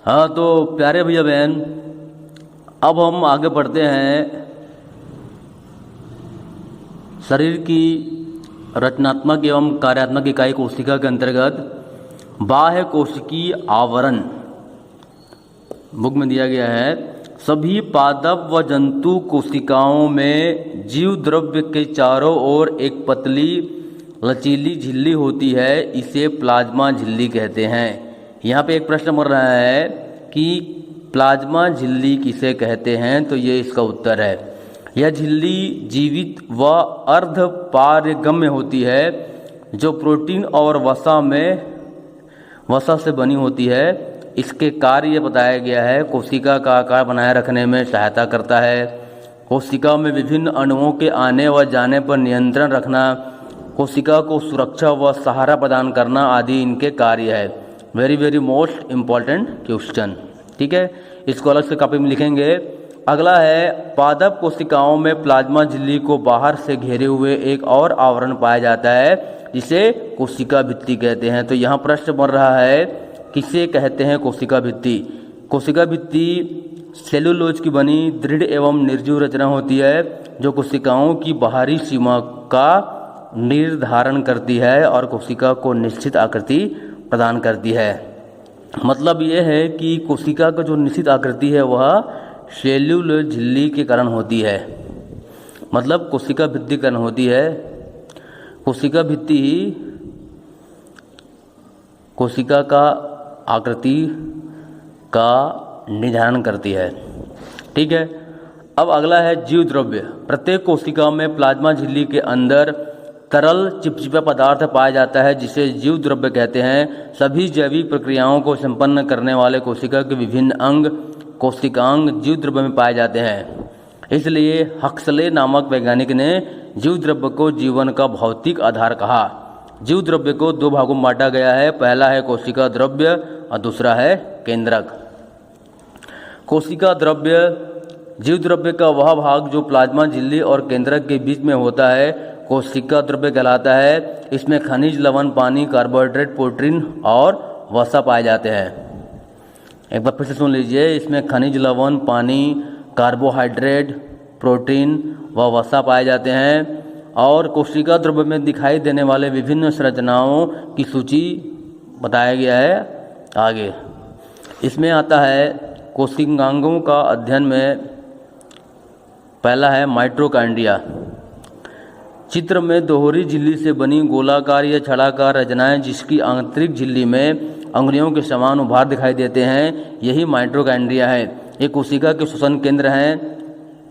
हाँ, तो प्यारे भैया बहन, अब हम आगे बढ़ते हैं शरीर की रचनात्मक एवं कार्यात्मक इकाई कोशिका के अंतर्गत बाह्य कोशिकीय आवरण। बुक में दिया गया है, सभी पादप व जंतु कोशिकाओं में जीव द्रव्य के चारों ओर एक पतली लचीली झिल्ली होती है, इसे प्लाज्मा झिल्ली कहते हैं। यहाँ पे एक प्रश्न बन रहा है कि प्लाज्मा झिल्ली किसे कहते हैं, तो ये इसका उत्तर है। यह झिल्ली जीवित व अर्ध पारगम्य होती है, जो प्रोटीन और वसा से बनी होती है। इसके कार्य बताया गया है, कोशिका का आकार बनाए रखने में सहायता करता है, कोशिका में विभिन्न अणुओं के आने व जाने पर नियंत्रण रखना, कोशिका को सुरक्षा व सहारा प्रदान करना आदि इनके कार्य है। Very most important question. ठीक है, इसको अलग से कॉपी में लिखेंगे। अगला है, पादप कोशिकाओं में प्लाज्मा झिल्ली को बाहर से घेरे हुए एक और आवरण पाया जाता है, जिसे कोशिका भित्ति कहते हैं। तो यहाँ प्रश्न बन रहा है, किसे कहते हैं कोशिका भित्ति? कोशिका भित्ति सेलुलोज की बनी दृढ़ एवं निर्जीव रचना होती है, जो कोशिकाओं की बाहरी सीमा का निर्धारण करती है और कोशिका को निश्चित आकृति प्रदान करती है। मतलब यह है कि कोशिका का जो निश्चित आकृति है वह सेल्यूलोज झिल्ली के कारण होती है। मतलब कोशिका भित्ति कारण होती है। कोशिका भित्ति ही कोशिका का आकृति का निर्धारण करती है। ठीक है, अब अगला है जीव द्रव्य। प्रत्येक कोशिका में प्लाज्मा झिल्ली के अंदर तरल चिपचिपा पदार्थ पाया जाता है, जिसे जीव द्रव्य कहते हैं। सभी जैविक प्रक्रियाओं को संपन्न करने वाले कोशिका के विभिन्न अंग कोशिकांग जीव द्रव्य में पाए जाते हैं। इसलिए हक्सले नामक वैज्ञानिक ने जीव द्रव्य को जीवन का भौतिक आधार कहा। जीव द्रव्य को दो भागों में बांटा गया है, पहला है कोशिका द्रव्य और दूसरा है केंद्रक। कोशिका द्रव्य जीव द्रव्य का वह भाग जो प्लाज्मा झिल्ली और केंद्रक के बीच में होता है, कोशिका द्रव्य कहलाता है। इसमें खनिज, लवण, पानी, कार्बोहाइड्रेट, प्रोटीन और वसा पाए जाते हैं। एक बार फिर से सुन लीजिए, इसमें खनिज, लवण, पानी, कार्बोहाइड्रेट, प्रोटीन व वसा पाए जाते हैं। और कोशिका द्रव्य में दिखाई देने वाले विभिन्न संरचनाओं की सूची बताया गया है आगे। इसमें आता है कोशिकांगों का अध्ययन में पहला है माइटोकॉन्ड्रिया। चित्र में दोहरी झिल्ली से बनी गोलाकार या छड़ाकार रचनाएं, जिसकी आंतरिक झिल्ली में अंगुलियों के समान उभार दिखाई देते हैं, यही माइटोकॉन्ड्रिया है। ये कोशिका के श्वसन केंद्र हैं।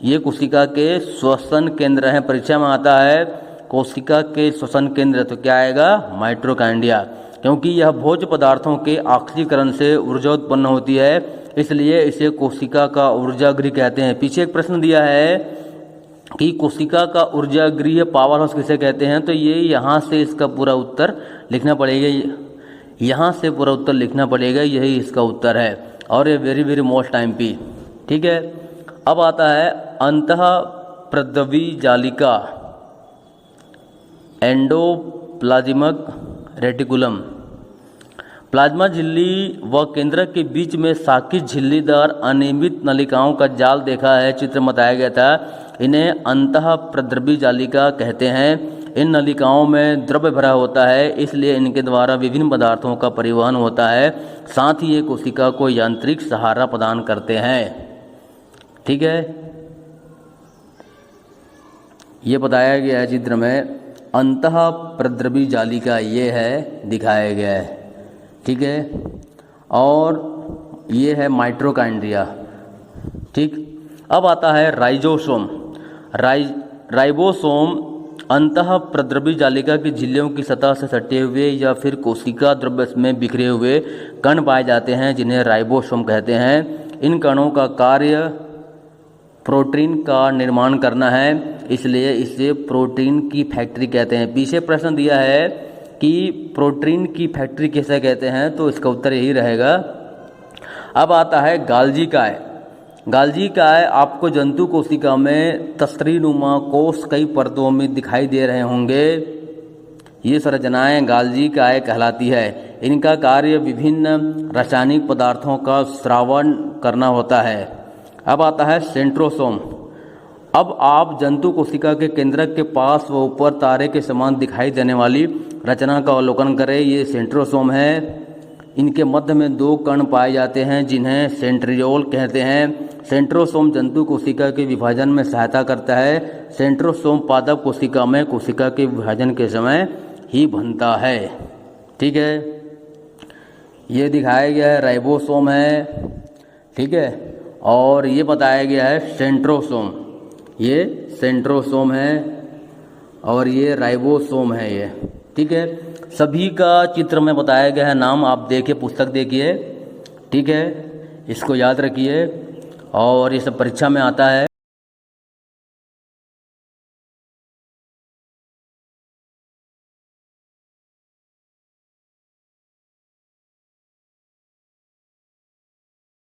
ये कोशिका के श्वसन केंद्र हैं। परीक्षा में आता है कोशिका के श्वसन केंद्र, तो क्या आएगा? माइटोकॉन्ड्रिया। क्योंकि यह भोज्य पदार्थों के ऑक्सीकरण से ऊर्जा उत्पन्न होती है, इसलिए इसे कोशिका का ऊर्जा गृह कहते हैं। पीछे एक प्रश्न दिया है कि कोशिका का ऊर्जा गृह पावर हाउस किसे कहते हैं, तो ये यहाँ से इसका पूरा उत्तर लिखना पड़ेगा। यहाँ से पूरा उत्तर लिखना पड़ेगा, यही इसका उत्तर है। और ये वेरी मोस्ट टाइम पी। ठीक है, अब आता है अंतःप्रद्रवी जालिका, एंडोप्लाज्मिक रेटिकुलम। प्लाज्मा झिल्ली व केंद्रक के बीच में साकित झिल्लीदार अनियमित नलिकाओं का जाल देखा है, चित्र में बताया गया था। इन्हें अंतःप्रद्रवी जालिका कहते हैं। इन नलिकाओं में द्रव्य भरा होता है, इसलिए इनके द्वारा विभिन्न पदार्थों का परिवहन होता है। साथ ही ये कोशिका को यांत्रिक सहारा प्रदान करते हैं। ठीक है, ये बताया गया है चित्र में, अंतःप्रद्रवी जालिका ये है, दिखाया गया है। ठीक है, और ये है माइटोकॉन्ड्रिया। ठीक, अब आता है राइजोसोम। राइबोसोम अंतःप्रद्रवी जालिका की झिल्लियों की सतह से सटे हुए या फिर कोशिका द्रव्य में बिखरे हुए कण पाए जाते हैं, जिन्हें राइबोसोम कहते हैं। इन कणों का कार्य प्रोटीन का निर्माण करना है, इसलिए इसे प्रोटीन की फैक्ट्री कहते हैं। पीछे प्रश्न दिया है कि प्रोटीन की फैक्ट्री किसे कहते हैं, तो इसका उत्तर यही रहेगा। अब आता है गाल्जी काय। गाल्जी काय आपको जंतु कोशिका में तस्तरीनुमा कोष कई परतों में दिखाई दे रहे होंगे। ये संरचनाएं गाल्जी काय कहलाती है। इनका कार्य विभिन्न रासायनिक पदार्थों का स्रावन करना होता है। अब आता है सेंट्रोसोम। अब आप जंतु कोशिका के केंद्रक के पास व ऊपर तारे के समान दिखाई देने वाली रचना का अवलोकन करें। ये सेंट्रोसोम है। इनके मध्य में 2 कण पाए जाते हैं जिन्हें सेंट्रियोल कहते हैं। सेंट्रोसोम जंतु कोशिका के विभाजन में सहायता करता है। सेंट्रोसोम पादप कोशिका में कोशिका के विभाजन के समय ही बनता है। ठीक है, ये दिखाया गया है राइबोसोम है। ठीक है, और ये बताया गया है सेंट्रोसोम। ये सेंट्रोसोम है और ये राइबोसोम है ये। ठीक है, सभी का चित्र में बताया गया है। नाम आप देखिए, पुस्तक देखिए। ठीक है, इसको याद रखिए और ये सब परीक्षा में आता है।